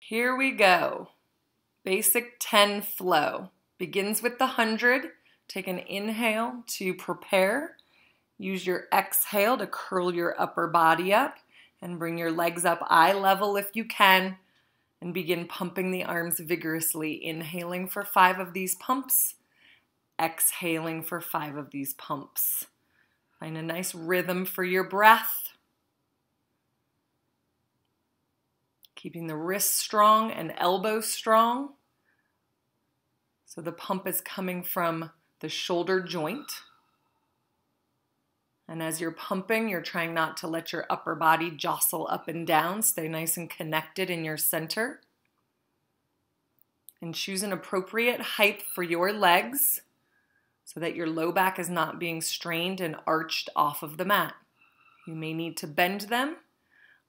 Here we go. Basic 10 flow. Begins with the 100. Take an inhale to prepare. Use your exhale to curl your upper body up and bring your legs up eye level if you can. And begin pumping the arms vigorously. Inhaling for 5 of these pumps. Exhaling for 5 of these pumps. Find a nice rhythm for your breath. Keeping the wrists strong and elbows strong. So the pump is coming from the shoulder joint. And as you're pumping, you're trying not to let your upper body jostle up and down. Stay nice and connected in your center. And choose an appropriate height for your legs so that your low back is not being strained and arched off of the mat. You may need to bend them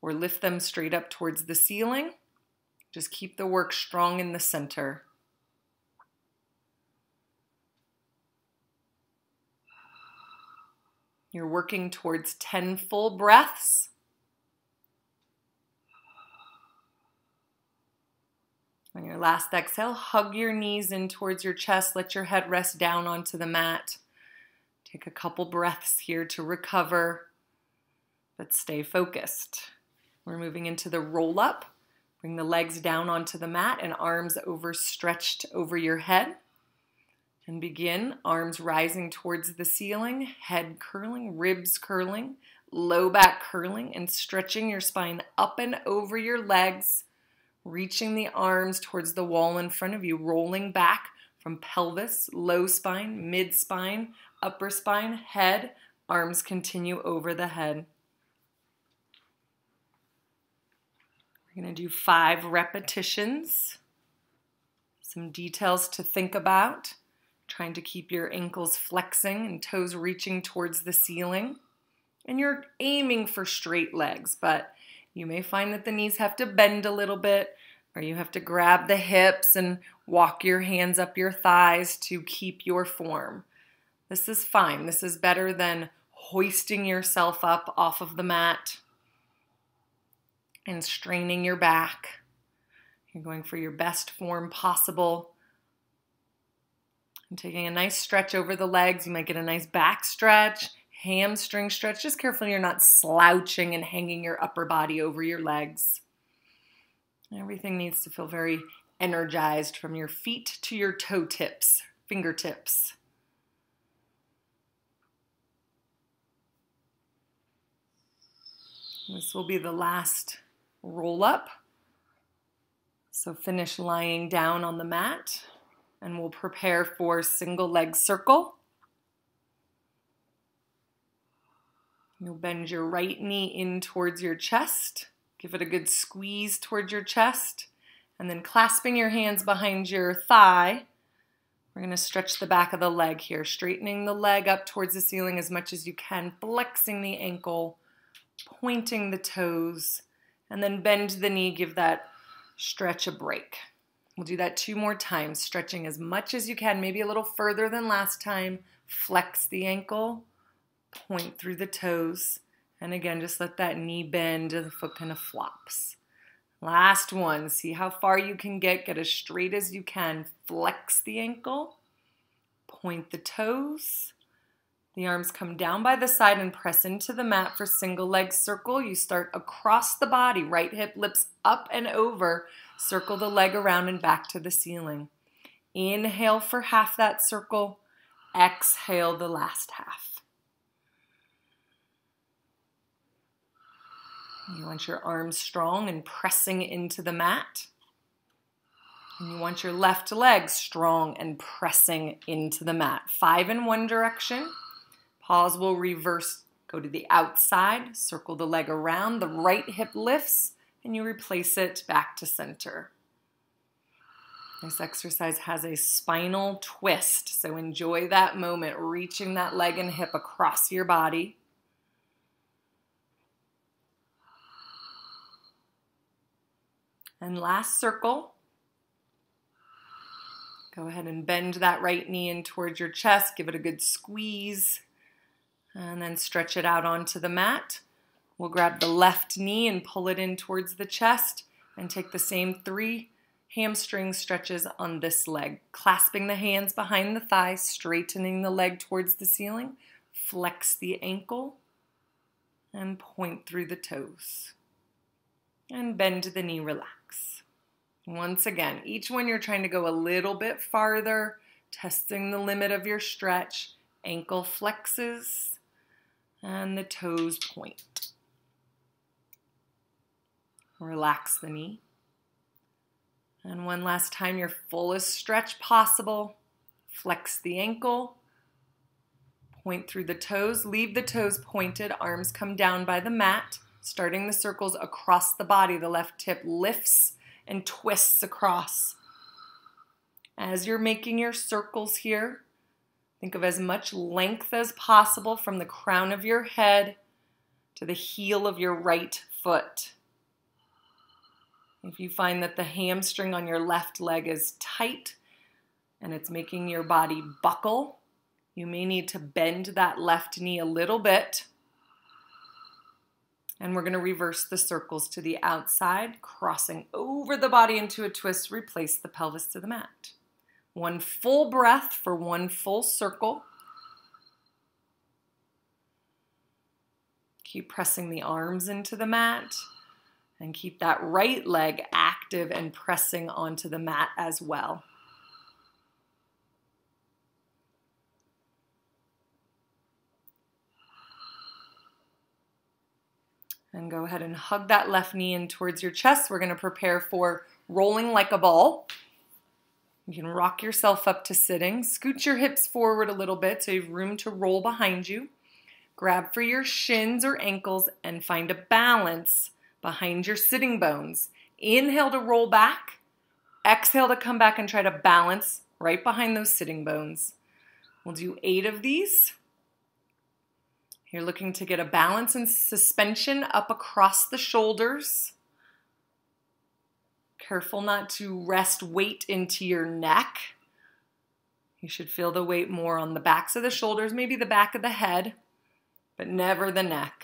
or lift them straight up towards the ceiling. Just keep the work strong in the center. You're working towards 10 full breaths. On your last exhale, hug your knees in towards your chest. Let your head rest down onto the mat. Take a couple breaths here to recover, but stay focused. We're moving into the roll up. Bring the legs down onto the mat and arms overstretched over your head. And begin, arms rising towards the ceiling, head curling, ribs curling, low back curling, and stretching your spine up and over your legs, reaching the arms towards the wall in front of you, rolling back from pelvis, low spine, mid spine, upper spine, head, arms continue over the head. We're going to do 5 repetitions. Some details to think about. Trying to keep your ankles flexing and toes reaching towards the ceiling. And you're aiming for straight legs, but you may find that the knees have to bend a little bit, or you have to grab the hips and walk your hands up your thighs to keep your form. This is fine. This is better than hoisting yourself up off of the mat and straining your back. You're going for your best form possible. And taking a nice stretch over the legs. You might get a nice back stretch, hamstring stretch. Just careful you're not slouching and hanging your upper body over your legs. Everything needs to feel very energized from your feet to your toe tips, fingertips. This will be the last roll up. So finish lying down on the mat and we'll prepare for single leg circle. You'll bend your right knee in towards your chest. Give it a good squeeze towards your chest. And then clasping your hands behind your thigh, we're going to stretch the back of the leg here, straightening the leg up towards the ceiling as much as you can, flexing the ankle, pointing the toes, and then bend the knee, give that stretch a break. We'll do that 2 more times, stretching as much as you can, maybe a little further than last time. Flex the ankle, point through the toes, and again, just let that knee bend, the foot kind of flops. Last one, see how far you can get as straight as you can. Flex the ankle, point the toes. The arms come down by the side and press into the mat for single leg circle. You start across the body, right hip lifts up and over. Circle the leg around and back to the ceiling. Inhale for half that circle. Exhale the last half. You want your arms strong and pressing into the mat. And you want your left leg strong and pressing into the mat. 5 in one direction. Pause, will reverse, go to the outside, circle the leg around, the right hip lifts, and you replace it back to center. This exercise has a spinal twist, so enjoy that moment, reaching that leg and hip across your body. And last circle. Go ahead and bend that right knee in towards your chest, give it a good squeeze. And then stretch it out onto the mat. We'll grab the left knee and pull it in towards the chest. And take the same 3 hamstring stretches on this leg. Clasping the hands behind the thighs, straightening the leg towards the ceiling. Flex the ankle and point through the toes. And bend the knee, relax. Once again, each one you're trying to go a little bit farther, testing the limit of your stretch. Ankle flexes and the toes point. Relax the knee. And one last time, your fullest stretch possible. Flex the ankle. Point through the toes. Leave the toes pointed. Arms come down by the mat. Starting the circles across the body. The left hip lifts and twists across. As you're making your circles here, think of as much length as possible from the crown of your head to the heel of your right foot. If you find that the hamstring on your left leg is tight and it's making your body buckle, you may need to bend that left knee a little bit. And we're going to reverse the circles to the outside, crossing over the body into a twist, replace the pelvis to the mat. One full breath for one full circle. Keep pressing the arms into the mat and keep that right leg active and pressing onto the mat as well. And go ahead and hug that left knee in towards your chest. We're going to prepare for rolling like a ball. You can rock yourself up to sitting. Scoot your hips forward a little bit so you have room to roll behind you. Grab for your shins or ankles and find a balance behind your sitting bones. Inhale to roll back. Exhale to come back and try to balance right behind those sitting bones. We'll do 8 of these. You're looking to get a balance and suspension up across the shoulders. Careful not to rest weight into your neck. You should feel the weight more on the backs of the shoulders, maybe the back of the head, but never the neck.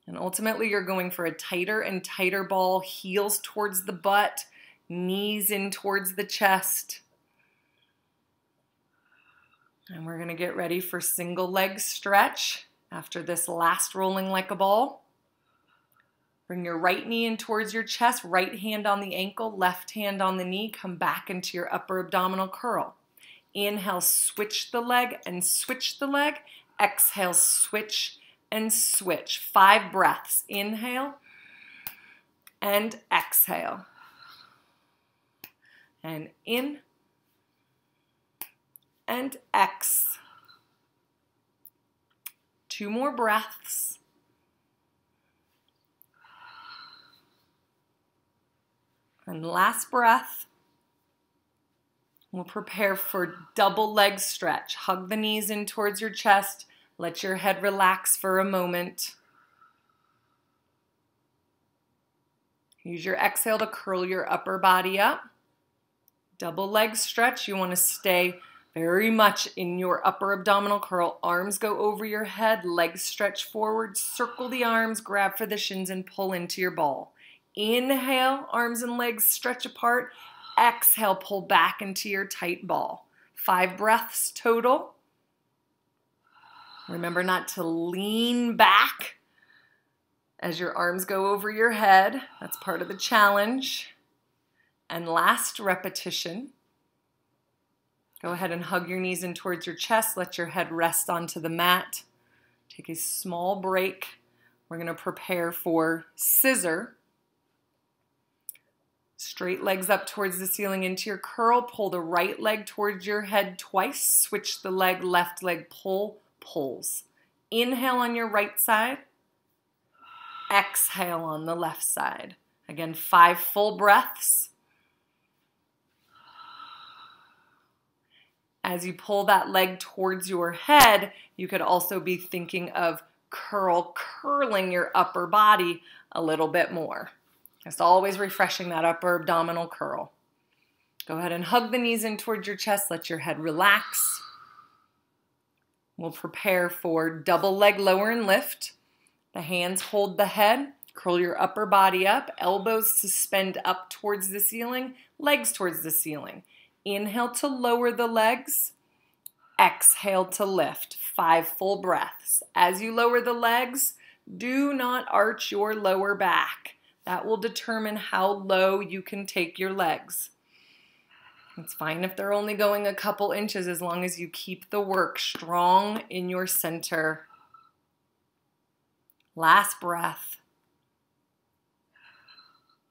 And ultimately, you're going for a tighter and tighter ball, heels towards the butt, knees in towards the chest. And we're going to get ready for single leg stretch after this last rolling like a ball. Bring your right knee in towards your chest, right hand on the ankle, left hand on the knee. Come back into your upper abdominal curl. Inhale, switch the leg and switch the leg. Exhale, switch and switch. 5 breaths. Inhale and exhale. And in and X. 2 more breaths. And last breath. We'll prepare for double leg stretch. Hug the knees in towards your chest. Let your head relax for a moment. Use your exhale to curl your upper body up. Double leg stretch. You want to stay very much in your upper abdominal curl. Arms go over your head, legs stretch forward, circle the arms, grab for the shins and pull into your ball. Inhale, arms and legs stretch apart. Exhale, pull back into your tight ball. 5 breaths total. Remember not to lean back as your arms go over your head. That's part of the challenge. And last repetition. Go ahead and hug your knees in towards your chest. Let your head rest onto the mat. Take a small break. We're going to prepare for scissor. Straight legs up towards the ceiling into your curl. Pull the right leg towards your head twice. Switch the leg, left leg, pull, pulls. Inhale on your right side. Exhale on the left side. Again, 5 full breaths. As you pull that leg towards your head, you could also be thinking of curling your upper body a little bit more. Just always refreshing that upper abdominal curl. Go ahead and hug the knees in towards your chest. Let your head relax. We'll prepare for double leg lower and lift. The hands hold the head. Curl your upper body up, elbows suspend up towards the ceiling, legs towards the ceiling. Inhale to lower the legs. Exhale to lift. 5 full breaths. As you lower the legs, do not arch your lower back. That will determine how low you can take your legs. It's fine if they're only going a couple inches as long as you keep the work strong in your center. Last breath.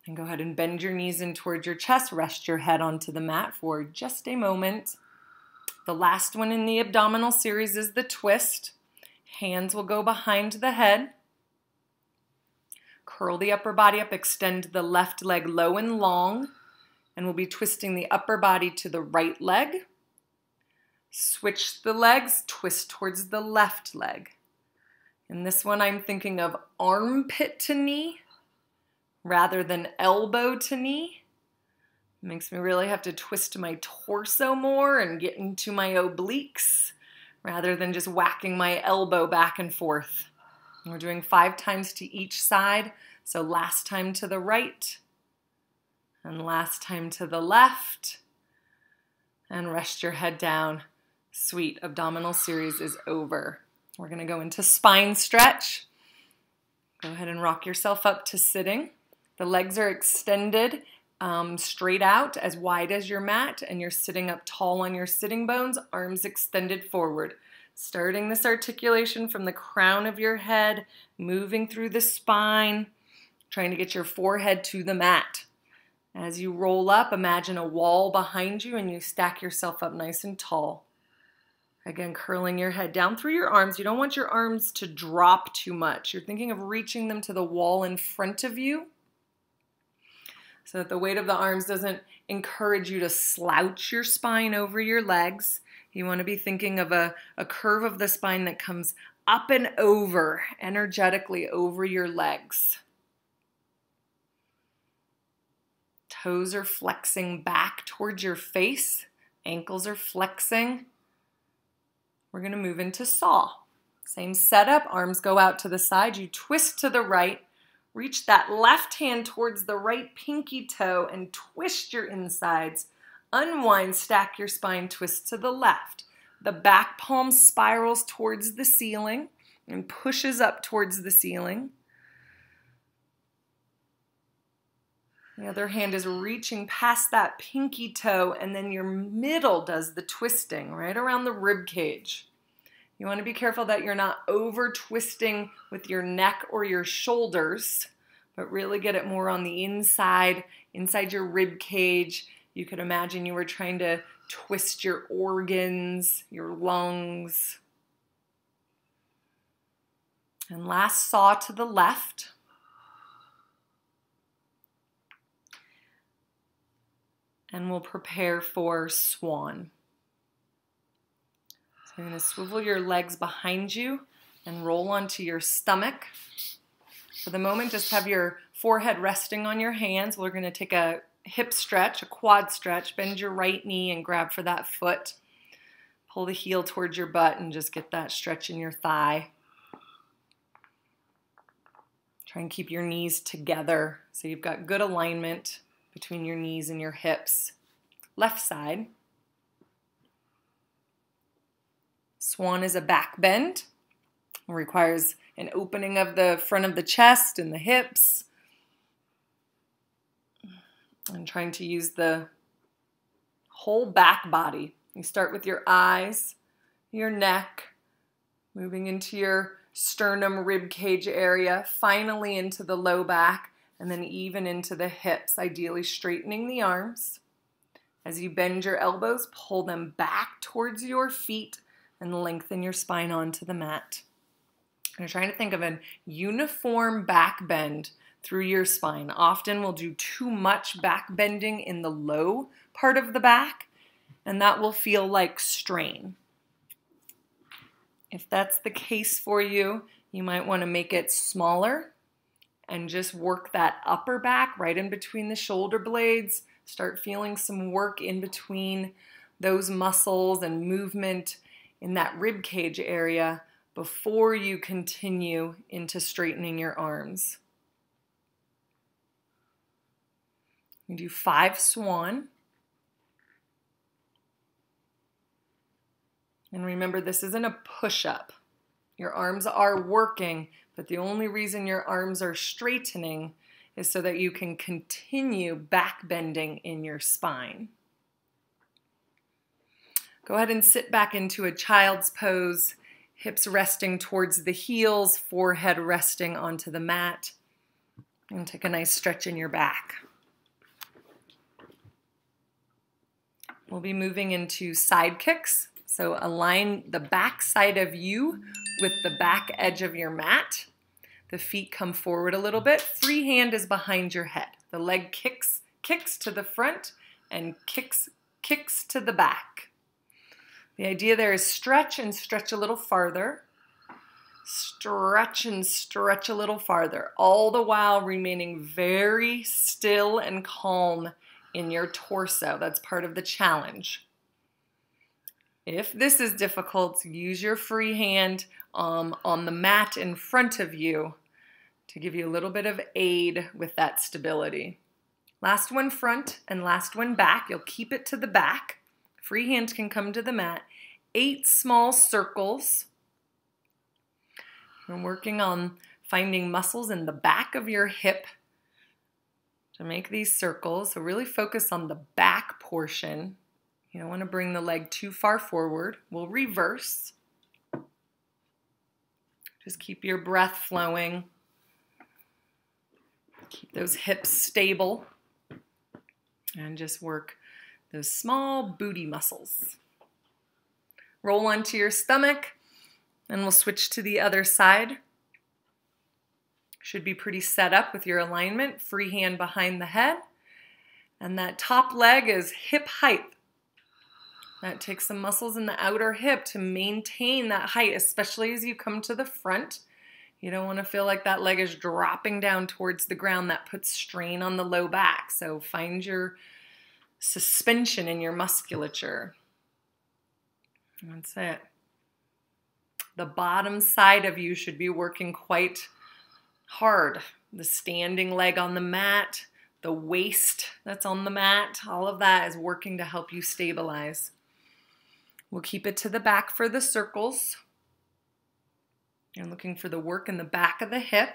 And go ahead and bend your knees in towards your chest. Rest your head onto the mat for just a moment. The last one in the abdominal series is the twist. Hands will go behind the head. Curl the upper body up, extend the left leg low and long, and we'll be twisting the upper body to the right leg. Switch the legs, twist towards the left leg. In this one, I'm thinking of armpit to knee rather than elbow to knee. It makes me really have to twist my torso more and get into my obliques rather than just whacking my elbow back and forth. And we're doing 5 times to each side. So last time to the right and last time to the left. And rest your head down. Sweet, abdominal series is over. We're going to go into spine stretch. Go ahead and rock yourself up to sitting. The legs are extended straight out as wide as your mat, and you're sitting up tall on your sitting bones, arms extended forward. Starting this articulation from the crown of your head, moving through the spine, trying to get your forehead to the mat. As you roll up, imagine a wall behind you and you stack yourself up nice and tall. Again, curling your head down through your arms. You don't want your arms to drop too much. You're thinking of reaching them to the wall in front of you so that the weight of the arms doesn't encourage you to slouch your spine over your legs. You want to be thinking of a curve of the spine that comes up and over, energetically over your legs. Toes are flexing back towards your face. Ankles are flexing. We're going to move into saw. Same setup, arms go out to the side. You twist to the right. Reach that left hand towards the right pinky toe and twist your insides. Unwind, stack your spine, twist to the left. The back palm spirals towards the ceiling and pushes up towards the ceiling. The other hand is reaching past that pinky toe, and then your middle does the twisting right around the rib cage. You want to be careful that you're not over twisting with your neck or your shoulders, but really get it more on the inside your rib cage. You could imagine you were trying to twist your organs, your lungs. And last saw to the left. And we'll prepare for swan. So you're going to swivel your legs behind you and roll onto your stomach. For the moment, just have your forehead resting on your hands. We're going to take a hip stretch, a quad stretch. Bend your right knee and grab for that foot. Pull the heel towards your butt and just get that stretch in your thigh. Try and keep your knees together so you've got good alignment between your knees and your hips. Left side. Swan is a back bend. It requires an opening of the front of the chest and the hips. And trying to use the whole back body. You start with your eyes, your neck, moving into your sternum rib cage area, finally into the low back, and then even into the hips, ideally straightening the arms. As you bend your elbows, pull them back towards your feet and lengthen your spine onto the mat. You're trying to think of a uniform back bend through your spine. Often we'll do too much back bending in the low part of the back, and that will feel like strain. If that's the case for you, you might want to make it smaller and just work that upper back right in between the shoulder blades. Start feeling some work in between those muscles and movement in that rib cage area before you continue into straightening your arms. We do 5 swan. And remember, this isn't a push-up. Your arms are working, but the only reason your arms are straightening is so that you can continue back bending in your spine. Go ahead and sit back into a child's pose, hips resting towards the heels, forehead resting onto the mat. And take a nice stretch in your back. We'll be moving into side kicks. So align the back side of you with the back edge of your mat. The feet come forward a little bit. Free hand is behind your head. The leg kicks to the front and kicks to the back. The idea there is stretch and stretch a little farther. Stretch and stretch a little farther, all the while remaining very still and calm in your torso. That's part of the challenge. If this is difficult, use your free hand on the mat in front of you to give you a little bit of aid with that stability. Last one front and last one back. You'll keep it to the back. Free hand can come to the mat. 8 small circles. We're working on finding muscles in the back of your hip to make these circles. So really focus on the back portion. You don't want to bring the leg too far forward. We'll reverse. Just keep your breath flowing. Keep those hips stable. And just work those small booty muscles. Roll onto your stomach, and we'll switch to the other side. Should be pretty set up with your alignment. Free hand behind the head. And that top leg is hip height. That takes some muscles in the outer hip to maintain that height, especially as you come to the front. You don't want to feel like that leg is dropping down towards the ground. That puts strain on the low back. So find your suspension in your musculature. That's it. The bottom side of you should be working quite hard. The standing leg on the mat, the waist that's on the mat, all of that is working to help you stabilize. We'll keep it to the back for the circles. You're looking for the work in the back of the hip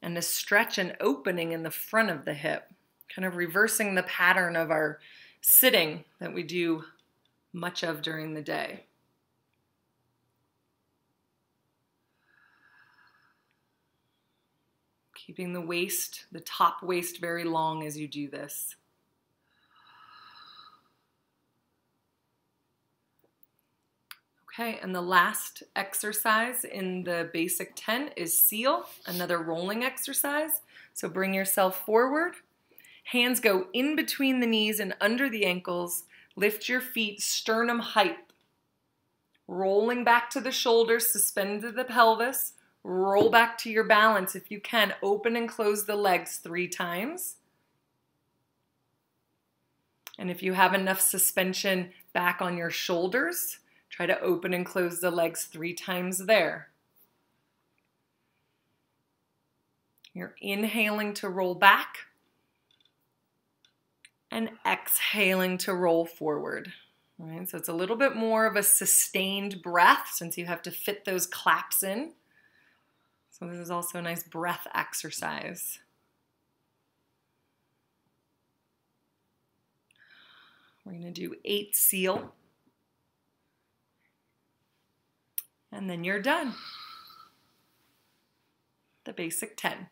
and a stretch and opening in the front of the hip, kind of reversing the pattern of our sitting that we do much of during the day. Keeping the waist, the top waist very long as you do this. Okay, and the last exercise in the basic 10 is seal, another rolling exercise. So bring yourself forward. Hands go in between the knees and under the ankles. Lift your feet sternum height. Rolling back to the shoulders, suspend to the pelvis. Roll back to your balance if you can. Open and close the legs 3 times. And if you have enough suspension back on your shoulders, try to open and close the legs 3 times there. You're inhaling to roll back and exhaling to roll forward. All right, so it's a little bit more of a sustained breath since you have to fit those claps in. So this is also a nice breath exercise. We're going to do 8 seal. And then you're done. The basic 10.